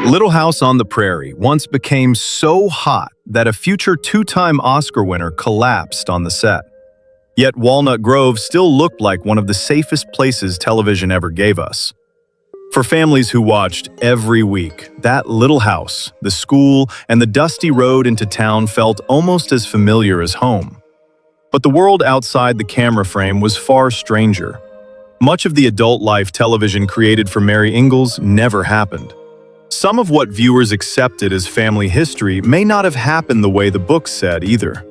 Little House on the Prairie once became so hot that a future two-time Oscar winner collapsed on the set. Yet Walnut Grove still looked like one of the safest places television ever gave us. For families who watched every week, that little house, the school, and the dusty road into town felt almost as familiar as home. But the world outside the camera frame was far stranger. Much of the adult life television created for Mary Ingalls never happened. Some of what viewers accepted as family history may not have happened the way the books said either.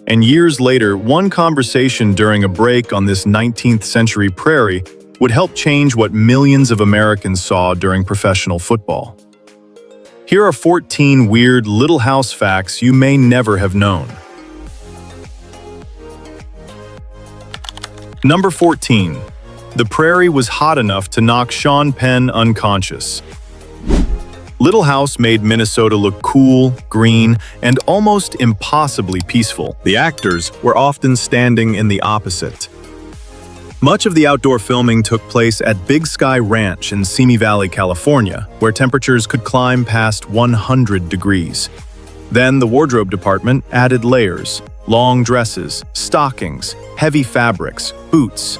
And years later, one conversation during a break on this 19th century Prairie would help change what millions of Americans saw during professional football. Here are 14 weird Little House facts you may never have known. Number 14. The Prairie was hot enough to knock Sean Penn unconscious. Little House made Minnesota look cool, green, and almost impossibly peaceful. The actors were often standing in the opposite. Much of the outdoor filming took place at Big Sky Ranch in Simi Valley, California, where temperatures could climb past 100 degrees. Then the wardrobe department added layers, long dresses, stockings, heavy fabrics, boots.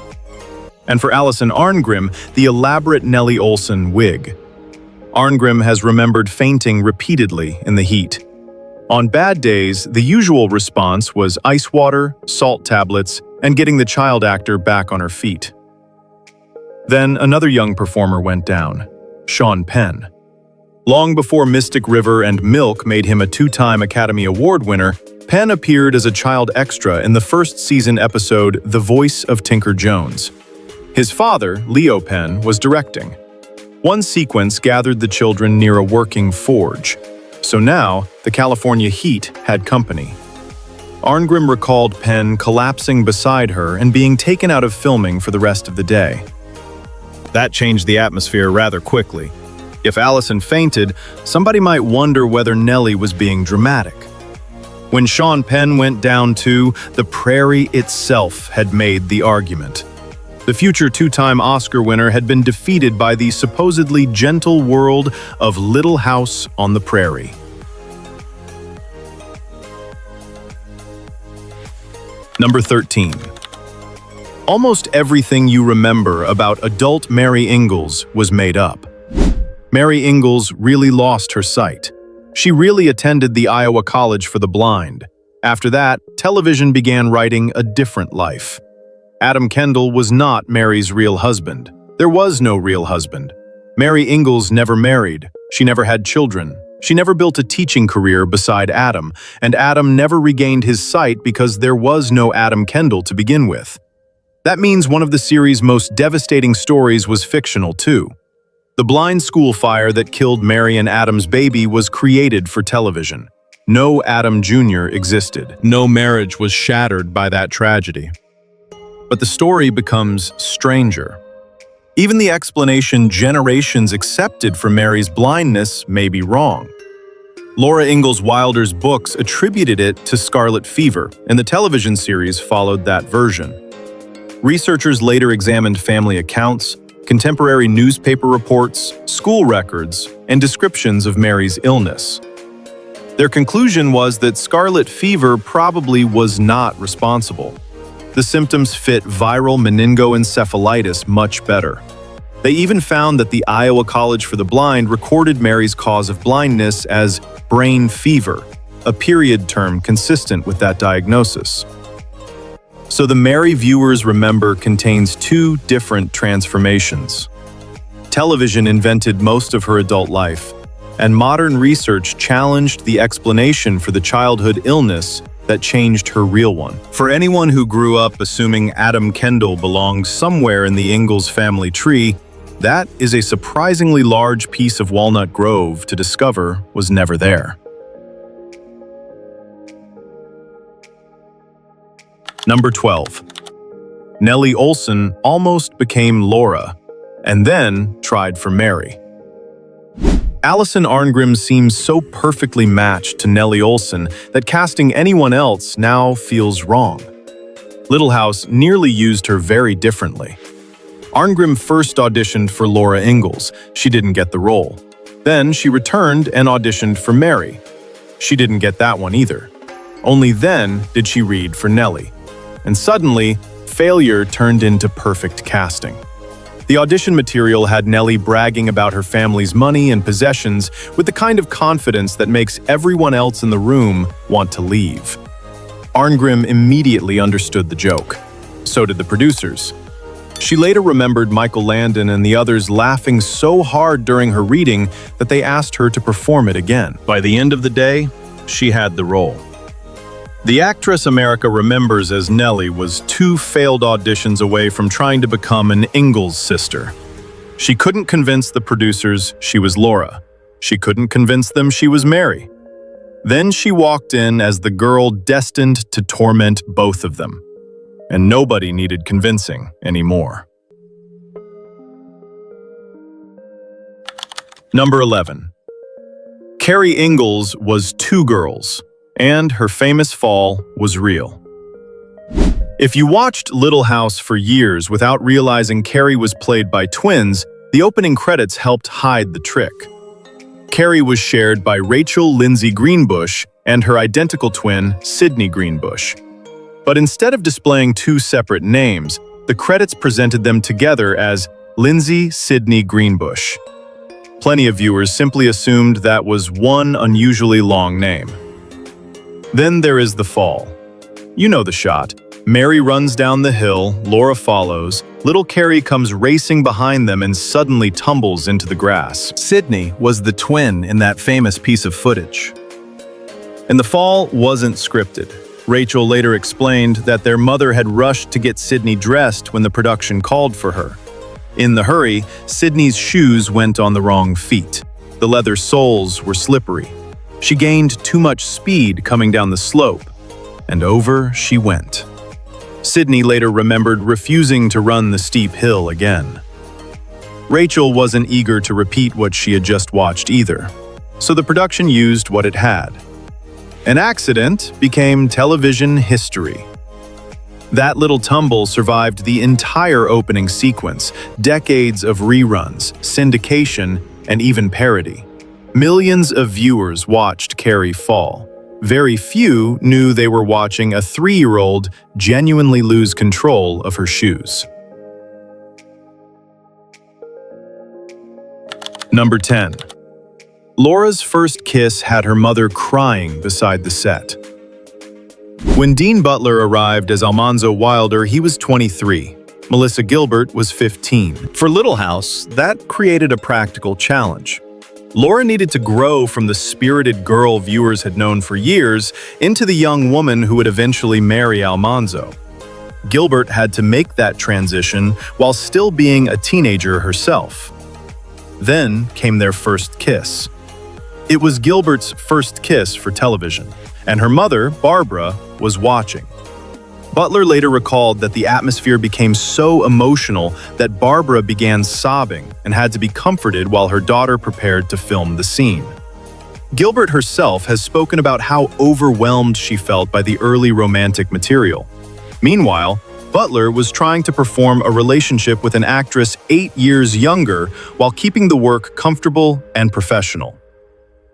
And for Alison Arngrim, the elaborate Nellie Oleson wig. Arngrim has remembered fainting repeatedly in the heat. On bad days, the usual response was ice water, salt tablets, and getting the child actor back on her feet. Then another young performer went down, Sean Penn. Long before Mystic River and Milk made him a two-time Academy Award winner, Penn appeared as a child extra in the first season episode The Voice of Tinker Jones. His father, Leo Penn, was directing. One sequence gathered the children near a working forge. So now, the California heat had company. Arngrim recalled Penn collapsing beside her and being taken out of filming for the rest of the day. That changed the atmosphere rather quickly. If Alison fainted, somebody might wonder whether Nellie was being dramatic. When Sean Penn went down too, the Prairie itself had made the argument. The future two-time Oscar winner had been defeated by the supposedly gentle world of Little House on the Prairie. Number 13. Almost everything you remember about adult Mary Ingalls was made up. Mary Ingalls really lost her sight. She really attended the Iowa College for the Blind. After that, television began writing a different life. Adam Kendall was not Mary's real husband. There was no real husband. Mary Ingalls never married. She never had children. She never built a teaching career beside Adam, and Adam never regained his sight because there was no Adam Kendall to begin with. That means one of the series' most devastating stories was fictional too. The blind school fire that killed Mary and Adam's baby was created for television. No Adam Jr. existed. No marriage was shattered by that tragedy. But the story becomes stranger. Even the explanation generations accepted for Mary's blindness may be wrong. Laura Ingalls Wilder's books attributed it to scarlet fever, and the television series followed that version. Researchers later examined family accounts, contemporary newspaper reports, school records, and descriptions of Mary's illness. Their conclusion was that scarlet fever probably was not responsible. The symptoms fit viral meningoencephalitis much better. They even found that the Iowa College for the Blind recorded Mary's cause of blindness as brain fever, a period term consistent with that diagnosis. So the Mary viewers remember contains two different transformations. Television invented most of her adult life, and modern research challenged the explanation for the childhood illness that changed her real one. For anyone who grew up assuming Adam Kendall belonged somewhere in the Ingalls family tree, that is a surprisingly large piece of Walnut Grove to discover was never there. Number 12. Nellie Oleson almost became Laura, and then tried for Mary. Alison Arngrim seems so perfectly matched to Nellie Oleson that casting anyone else now feels wrong. Little House nearly used her very differently. Arngrim first auditioned for Laura Ingalls. She didn't get the role. Then she returned and auditioned for Mary. She didn't get that one either. Only then did she read for Nellie. And suddenly, failure turned into perfect casting. The audition material had Nellie bragging about her family's money and possessions with the kind of confidence that makes everyone else in the room want to leave. Arngrim immediately understood the joke. So did the producers. She later remembered Michael Landon and the others laughing so hard during her reading that they asked her to perform it again. By the end of the day, she had the role. The actress America remembers as Nellie was 2 failed auditions away from trying to become an Ingalls sister. She couldn't convince the producers she was Laura. She couldn't convince them she was Mary. Then she walked in as the girl destined to torment both of them. And nobody needed convincing anymore. Number 11. Carrie Ingalls was 2 girls, and her famous fall was real. If you watched Little House for years without realizing Carrie was played by twins, the opening credits helped hide the trick. Carrie was shared by Rachel Lindsay Greenbush and her identical twin, Sydney Greenbush. But instead of displaying 2 separate names, the credits presented them together as Lindsay Sydney Greenbush. Plenty of viewers simply assumed that was one unusually long name. Then there is the fall. You know the shot. Mary runs down the hill, Laura follows, little Carrie comes racing behind them and suddenly tumbles into the grass. Sydney was the twin in that famous piece of footage. And the fall wasn't scripted. Rachel later explained that their mother had rushed to get Sydney dressed when the production called for her. In the hurry, Sydney's shoes went on the wrong feet. The leather soles were slippery. She gained too much speed coming down the slope, and over she went. Sydney later remembered refusing to run the steep hill again. Rachel wasn't eager to repeat what she had just watched either, so the production used what it had. An accident became television history. That little tumble survived the entire opening sequence, decades of reruns, syndication, and even parody. Millions of viewers watched Carrie fall. Very few knew they were watching a 3-year-old genuinely lose control of her shoes. Number 10. Laura's first kiss had her mother crying beside the set. When Dean Butler arrived as Almanzo Wilder, he was 23. Melissa Gilbert was 15. For Little House, that created a practical challenge. Laura needed to grow from the spirited girl viewers had known for years into the young woman who would eventually marry Almanzo. Gilbert had to make that transition while still being a teenager herself. Then came their first kiss. It was Gilbert's first kiss for television, and her mother, Barbara, was watching. Butler later recalled that the atmosphere became so emotional that Barbara began sobbing and had to be comforted while her daughter prepared to film the scene. Gilbert herself has spoken about how overwhelmed she felt by the early romantic material. Meanwhile, Butler was trying to perform a relationship with an actress 8 years younger while keeping the work comfortable and professional.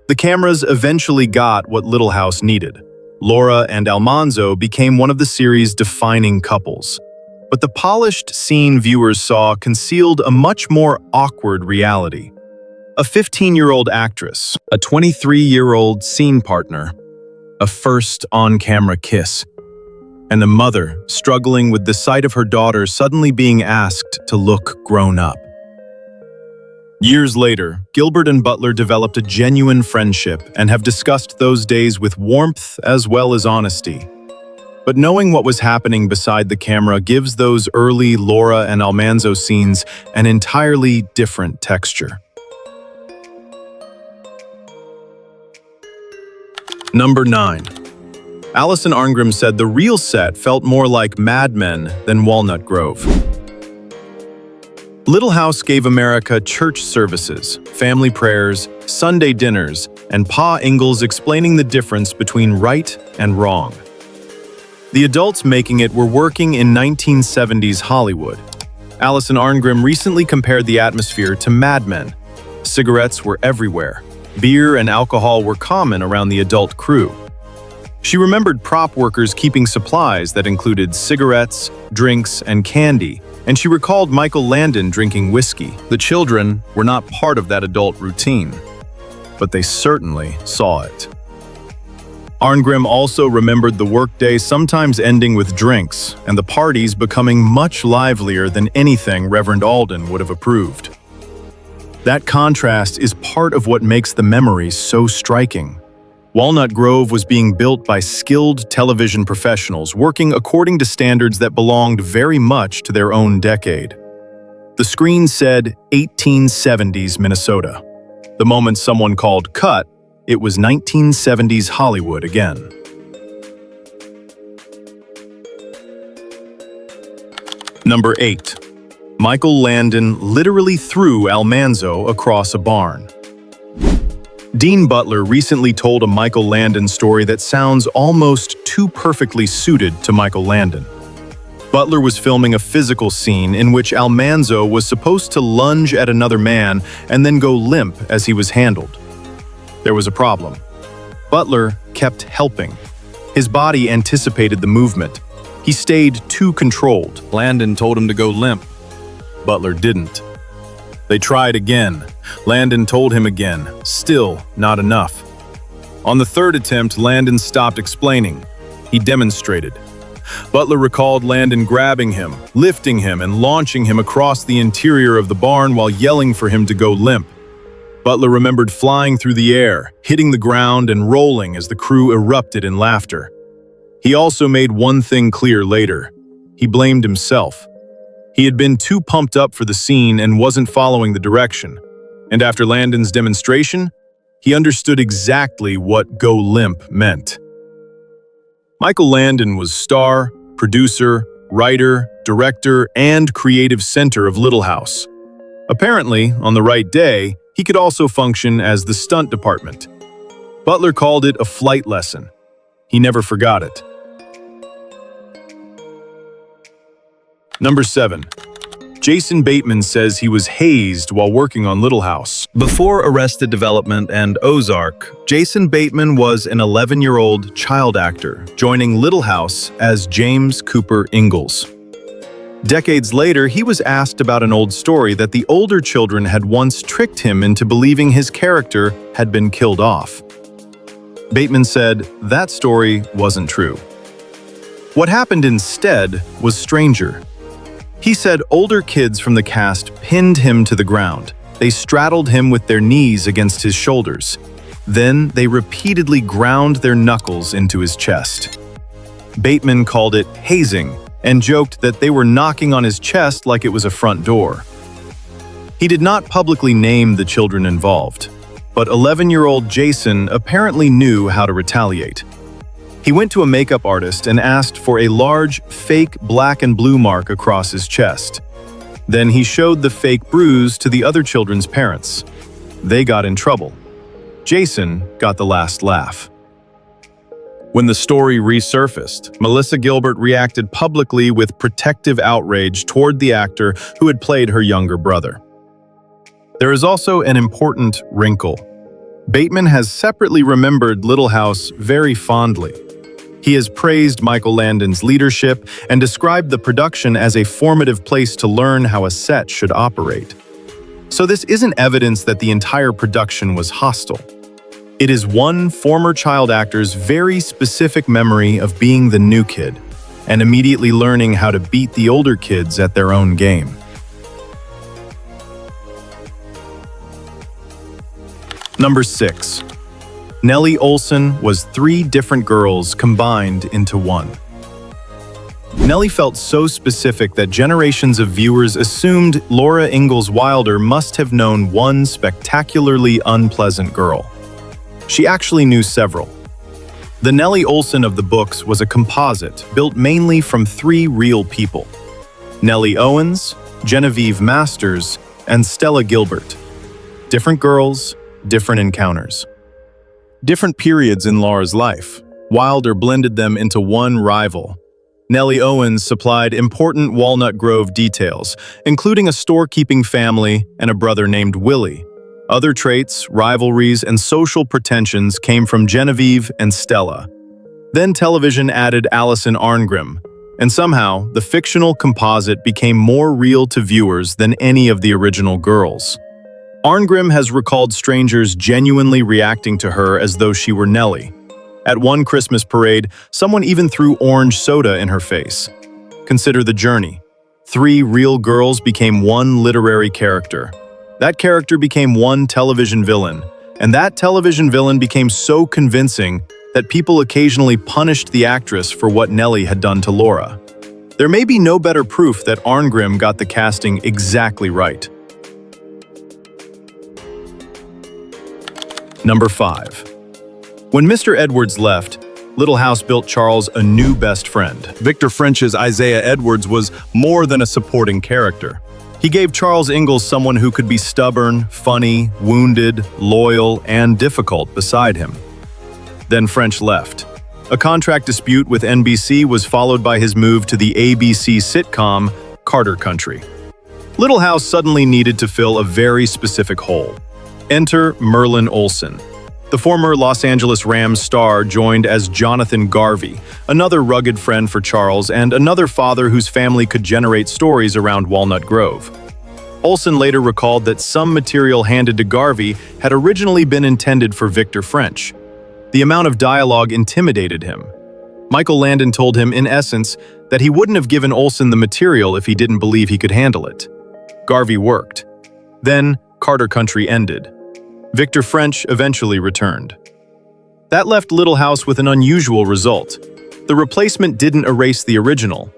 The cameras eventually got what Little House needed. Laura and Almanzo became one of the series' defining couples. But the polished scene viewers saw concealed a much more awkward reality. A 15-year-old actress, a 23-year-old scene partner, a first on-camera kiss, and a mother struggling with the sight of her daughter suddenly being asked to look grown up. Years later, Gilbert and Butler developed a genuine friendship and have discussed those days with warmth as well as honesty. But knowing what was happening beside the camera gives those early Laura and Almanzo scenes an entirely different texture. Number 9. Alison Arngrim said the real set felt more like Mad Men than Walnut Grove. Little House gave America church services, family prayers, Sunday dinners, and Pa Ingalls explaining the difference between right and wrong. The adults making it were working in 1970s Hollywood. Alison Arngrim recently compared the atmosphere to Mad Men. Cigarettes were everywhere. Beer and alcohol were common around the adult crew. She remembered prop workers keeping supplies that included cigarettes, drinks, and candy, and she recalled Michael Landon drinking whiskey. The children were not part of that adult routine, but they certainly saw it. Arngrim also remembered the workday sometimes ending with drinks and the parties becoming much livelier than anything Reverend Alden would have approved. That contrast is part of what makes the memories so striking. Walnut Grove was being built by skilled television professionals working according to standards that belonged very much to their own decade. The screen said 1870s Minnesota. The moment someone called cut, it was 1970s Hollywood again. Number 8. Michael Landon literally threw Almanzo across a barn. Dean Butler recently told a Michael Landon story that sounds almost too perfectly suited to Michael Landon. Butler was filming a physical scene in which Almanzo was supposed to lunge at another man and then go limp as he was handled. There was a problem. Butler kept helping. His body anticipated the movement. He stayed too controlled. Landon told him to go limp. Butler didn't. They tried again. Landon told him again. Still not enough. On the third attempt, Landon stopped explaining. He demonstrated. Butler recalled Landon grabbing him, lifting him, and launching him across the interior of the barn while yelling for him to go limp. Butler remembered flying through the air, hitting the ground, and rolling as the crew erupted in laughter. He also made one thing clear later. He blamed himself. He had been too pumped up for the scene and wasn't following the direction. And after Landon's demonstration, he understood exactly what go limp meant. Michael Landon was star, producer, writer, director, and creative center of Little House. Apparently, on the right day, he could also function as the stunt department. Butler called it a flight lesson. He never forgot it. Number 7. Jason Bateman says he was hazed while working on Little House. Before Arrested Development and Ozark, Jason Bateman was an 11-year-old child actor, joining Little House as James Cooper Ingalls. Decades later, he was asked about an old story that the older children had once tricked him into believing his character had been killed off. Bateman said that story wasn't true. What happened instead was stranger. He said older kids from the cast pinned him to the ground. They straddled him with their knees against his shoulders. Then they repeatedly ground their knuckles into his chest. Bateman called it hazing and joked that they were knocking on his chest like it was a front door. He did not publicly name the children involved, but 11-year-old Jason apparently knew how to retaliate. He went to a makeup artist and asked for a large, fake black and blue mark across his chest. Then he showed the fake bruise to the other children's parents. They got in trouble. Jason got the last laugh. When the story resurfaced, Melissa Gilbert reacted publicly with protective outrage toward the actor who had played her younger brother. There is also an important wrinkle. Bateman has separately remembered Little House very fondly. He has praised Michael Landon's leadership and described the production as a formative place to learn how a set should operate. So this isn't evidence that the entire production was hostile. It is one former child actor's very specific memory of being the new kid and immediately learning how to beat the older kids at their own game. Number 6. Nellie Oleson was 3 different girls combined into one. Nellie felt so specific that generations of viewers assumed Laura Ingalls Wilder must have known one spectacularly unpleasant girl. She actually knew several. The Nellie Oleson of the books was a composite built mainly from 3 real people: Nellie Owens, Genevieve Masters, and Stella Gilbert. Different girls, different encounters. Different periods in Laura's life. Wilder blended them into one rival. Nellie Owens supplied important Walnut Grove details, including a storekeeping family and a brother named Willie, Other traits, rivalries, and social pretensions came from Genevieve and Stella. Then television added Alison Arngrim, and somehow the fictional composite became more real to viewers than any of the original girls. Arngrim has recalled strangers genuinely reacting to her as though she were Nellie. At one Christmas parade, someone even threw orange soda in her face. Consider the journey. 3 real girls became one literary character. That character became one television villain, and that television villain became so convincing that people occasionally punished the actress for what Nellie had done to Laura. There may be no better proof that Arngrim got the casting exactly right. Number 5. When Mr. Edwards left, Little House built Charles a new best friend. Victor French's Isaiah Edwards was more than a supporting character. He gave Charles Ingalls someone who could be stubborn, funny, wounded, loyal, and difficult beside him. Then French left. A contract dispute with NBC was followed by his move to the ABC sitcom Carter Country. Little House suddenly needed to fill a very specific hole. Enter Merlin Oleson. The former Los Angeles Rams star joined as Jonathan Garvey, another rugged friend for Charles and another father whose family could generate stories around Walnut Grove. Oleson later recalled that some material handed to Garvey had originally been intended for Victor French. The amount of dialogue intimidated him. Michael Landon told him, in essence, that he wouldn't have given Oleson the material if he didn't believe he could handle it. Garvey worked. Then Carter Country ended. Victor French eventually returned. That left Little House with an unusual result. The replacement didn't erase the original.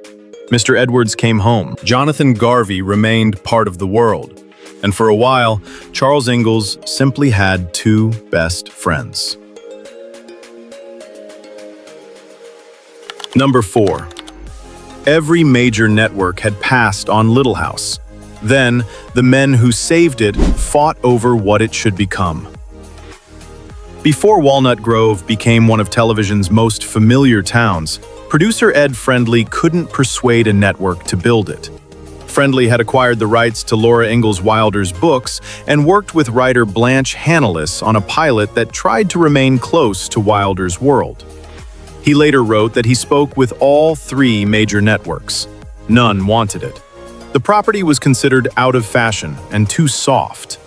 Mr. Edwards came home. Jonathan Garvey remained part of the world. And for a while, Charles Ingalls simply had 2 best friends. Number 4. Every major network had passed on Little House. Then, the men who saved it fought over what it should become. Before Walnut Grove became one of television's most familiar towns, producer Ed Friendly couldn't persuade a network to build it. Friendly had acquired the rights to Laura Ingalls Wilder's books and worked with writer Blanche Hannelis on a pilot that tried to remain close to Wilder's world. He later wrote that he spoke with all 3 major networks. None wanted it. The property was considered out of fashion and too soft.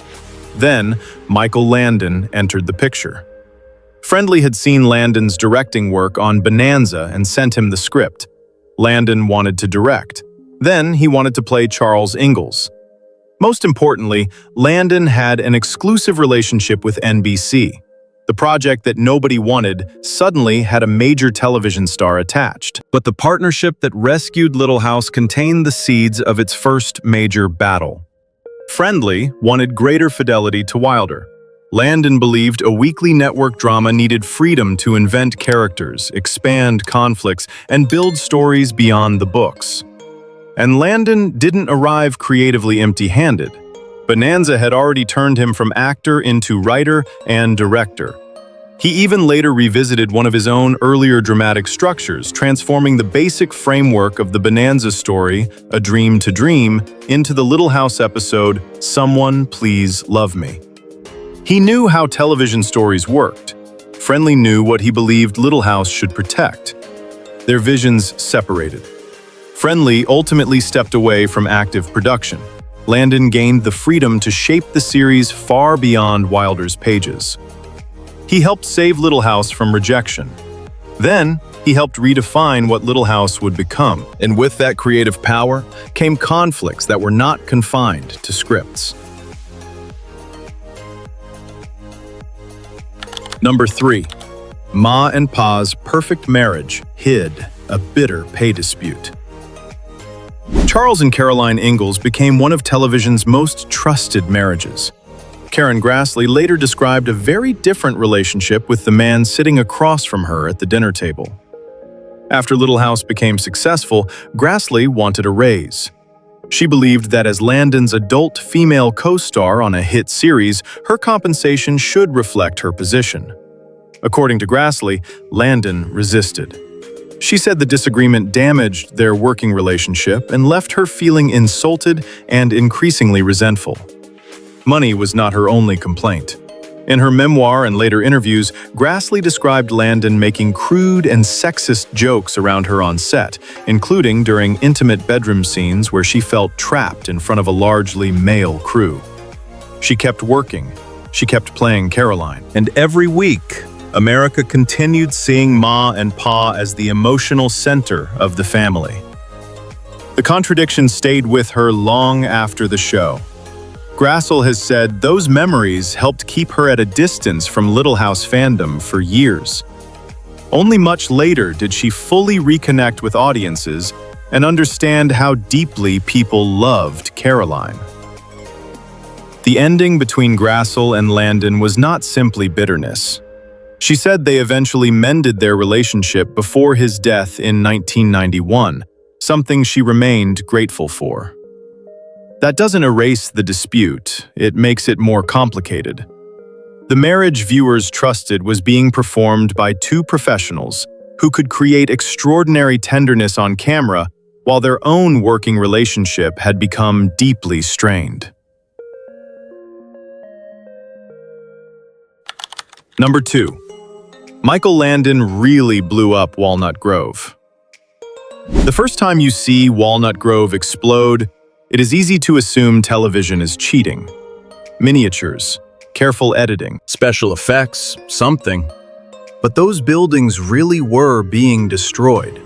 Then, Michael Landon entered the picture. Friendly had seen Landon's directing work on Bonanza and sent him the script. Landon wanted to direct. Then, he wanted to play Charles Ingalls. Most importantly, Landon had an exclusive relationship with NBC. The project that nobody wanted suddenly had a major television star attached. But the partnership that rescued Little House contained the seeds of its first major battle. Friendly wanted greater fidelity to Wilder. Landon believed a weekly network drama needed freedom to invent characters, expand conflicts, and build stories beyond the books. And Landon didn't arrive creatively empty-handed. Bonanza had already turned him from actor into writer and director. He even later revisited one of his own earlier dramatic structures, transforming the basic framework of the Bonanza story, A Dream to Dream, into the Little House episode, Someone Please Love Me. He knew how television stories worked. Friendly knew what he believed Little House should protect. Their visions separated. Friendly ultimately stepped away from active production. Landon gained the freedom to shape the series far beyond Wilder's pages. He helped save Little House from rejection. Then, he helped redefine what Little House would become. And with that creative power came conflicts that were not confined to scripts. Number 3. Ma and Pa's perfect marriage hid a bitter pay dispute. Charles and Caroline Ingalls became one of television's most trusted marriages. Karen Grassley later described a very different relationship with the man sitting across from her at the dinner table. After Little House became successful, Grassley wanted a raise. She believed that as Landon's adult female co-star on a hit series, her compensation should reflect her position. According to Grassley, Landon resisted. She said the disagreement damaged their working relationship and left her feeling insulted and increasingly resentful. Money was not her only complaint. In her memoir and later interviews, Grassley described Landon making crude and sexist jokes around her on set, including during intimate bedroom scenes where she felt trapped in front of a largely male crew. She kept working. She kept playing Caroline. And every week, America continued seeing Ma and Pa as the emotional center of the family. The contradiction stayed with her long after the show. Grassley has said those memories helped keep her at a distance from Little House fandom for years. Only much later did she fully reconnect with audiences and understand how deeply people loved Caroline. The ending between Grassley and Landon was not simply bitterness. She said they eventually mended their relationship before his death in 1991, something she remained grateful for. That doesn't erase the dispute, it makes it more complicated. The marriage viewers trusted was being performed by two professionals who could create extraordinary tenderness on camera while their own working relationship had become deeply strained. Number 2. Michael Landon really blew up Walnut Grove. The first time you see Walnut Grove explode, it is easy to assume television is cheating. Miniatures, careful editing, special effects, something. But those buildings really were being destroyed.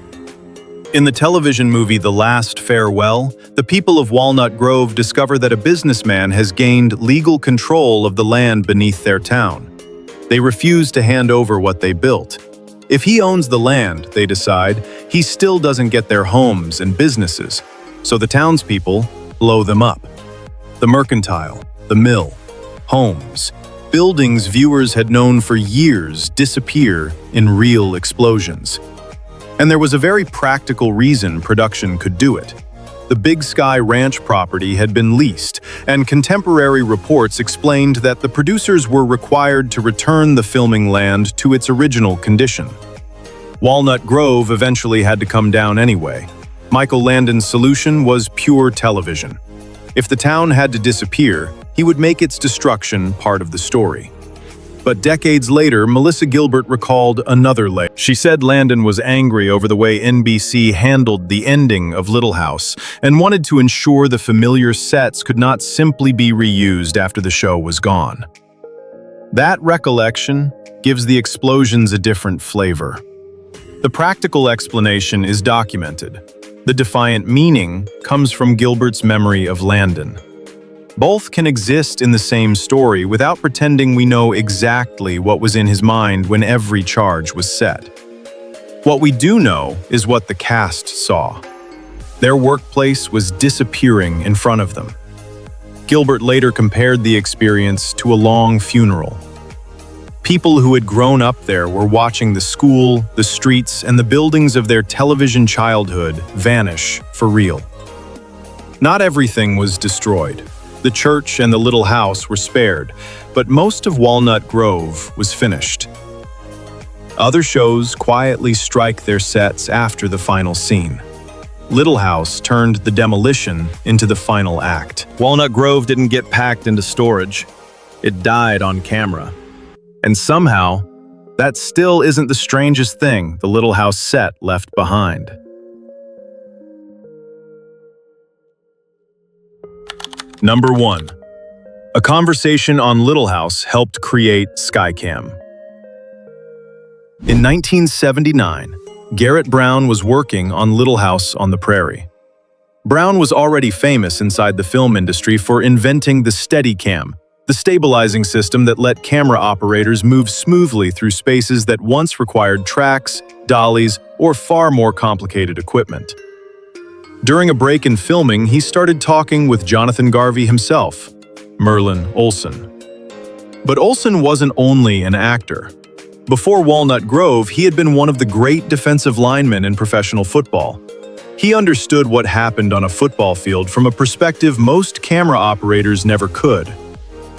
In the television movie The Last Farewell, the people of Walnut Grove discover that a businessman has gained legal control of the land beneath their town. They refuse to hand over what they built. If he owns the land, they decide, he still doesn't get their homes and businesses. So the townspeople blow them up. The mercantile, the mill, homes, buildings viewers had known for years disappear in real explosions. And there was a very practical reason production could do it. The Big Sky Ranch property had been leased, and contemporary reports explained that the producers were required to return the filming land to its original condition. Walnut Grove eventually had to come down anyway. Michael Landon's solution was pure television. If the town had to disappear, he would make its destruction part of the story. But decades later, Melissa Gilbert recalled another layer. She said Landon was angry over the way NBC handled the ending of Little House and wanted to ensure the familiar sets could not simply be reused after the show was gone. That recollection gives the explosions a different flavor. The practical explanation is documented. The defiant meaning comes from Gilbert's memory of Landon. Both can exist in the same story without pretending we know exactly what was in his mind when every charge was set. What we do know is what the cast saw. Their workplace was disappearing in front of them. Gilbert later compared the experience to a long funeral. People who had grown up there were watching the school, the streets, and the buildings of their television childhood vanish for real. Not everything was destroyed. The church and the little house were spared, but most of Walnut Grove was finished. Other shows quietly strike their sets after the final scene. Little House turned the demolition into the final act. Walnut Grove didn't get packed into storage. It died on camera. And somehow, that still isn't the strangest thing the Little House set left behind. Number 1. A conversation on Little House helped create Skycam. In 1979, Garrett Brown was working on Little House on the Prairie. Brown was already famous inside the film industry for inventing the Steadicam, the stabilizing system that let camera operators move smoothly through spaces that once required tracks, dollies, or far more complicated equipment. During a break in filming, he started talking with Jonathan Garvey himself, Merlin Oleson. But Oleson wasn't only an actor. Before Walnut Grove, he had been one of the great defensive linemen in professional football. He understood what happened on a football field from a perspective most camera operators never could.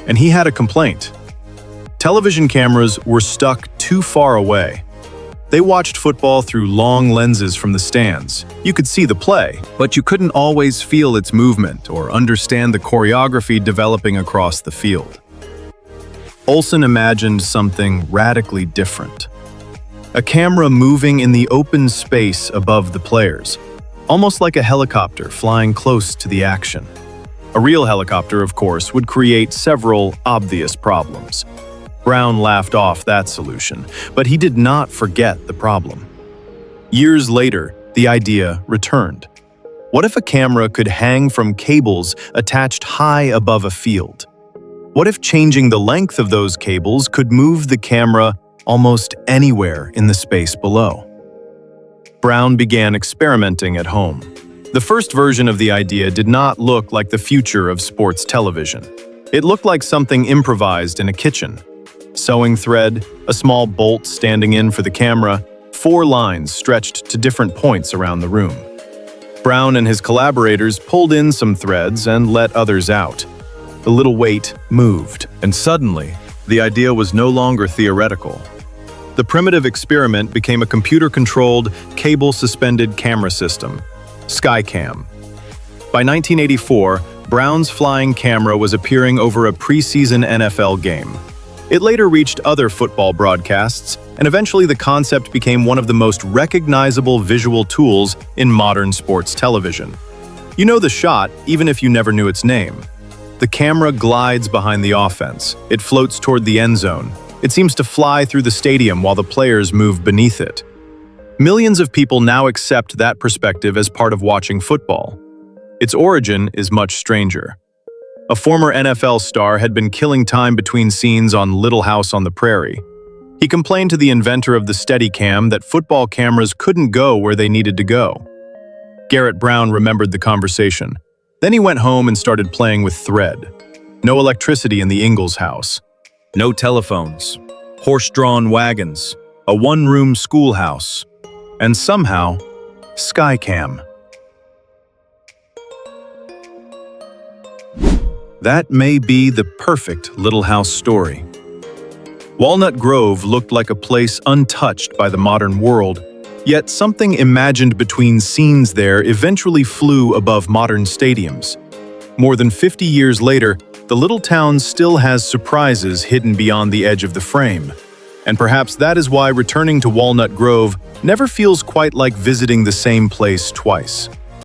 And he had a complaint. Television cameras were stuck too far away. They watched football through long lenses from the stands. You could see the play, but you couldn't always feel its movement or understand the choreography developing across the field. Oleson imagined something radically different. A camera moving in the open space above the players, almost like a helicopter flying close to the action. A real helicopter, of course, would create several obvious problems. Brown laughed off that solution, but he did not forget the problem. Years later, the idea returned. What if a camera could hang from cables attached high above a field? What if changing the length of those cables could move the camera almost anywhere in the space below? Brown began experimenting at home. The first version of the idea did not look like the future of sports television. It looked like something improvised in a kitchen. Sewing thread, a small bolt standing in for the camera, 4 lines stretched to different points around the room. Brown and his collaborators pulled in some threads and let others out. The little weight moved, and suddenly, the idea was no longer theoretical. The primitive experiment became a computer-controlled, cable-suspended camera system, Skycam. By 1984, Brown's flying camera was appearing over a preseason NFL game. It later reached other football broadcasts, and eventually the concept became one of the most recognizable visual tools in modern sports television. You know the shot, even if you never knew its name. The camera glides behind the offense. It floats toward the end zone. It seems to fly through the stadium while the players move beneath it. Millions of people now accept that perspective as part of watching football. Its origin is much stranger. A former NFL star had been killing time between scenes on Little House on the Prairie. He complained to the inventor of the Steadicam that football cameras couldn't go where they needed to go. Garrett Brown remembered the conversation. Then he went home and started playing with thread. No electricity in the Ingalls house. No telephones. Horse-drawn wagons. A one-room schoolhouse. And somehow, Skycam. That may be the perfect Little House story. Walnut Grove looked like a place untouched by the modern world, yet something imagined between scenes there eventually flew above modern stadiums. More than 50 years later, the little town still has surprises hidden beyond the edge of the frame. And perhaps that is why returning to Walnut Grove never feels quite like visiting the same place twice.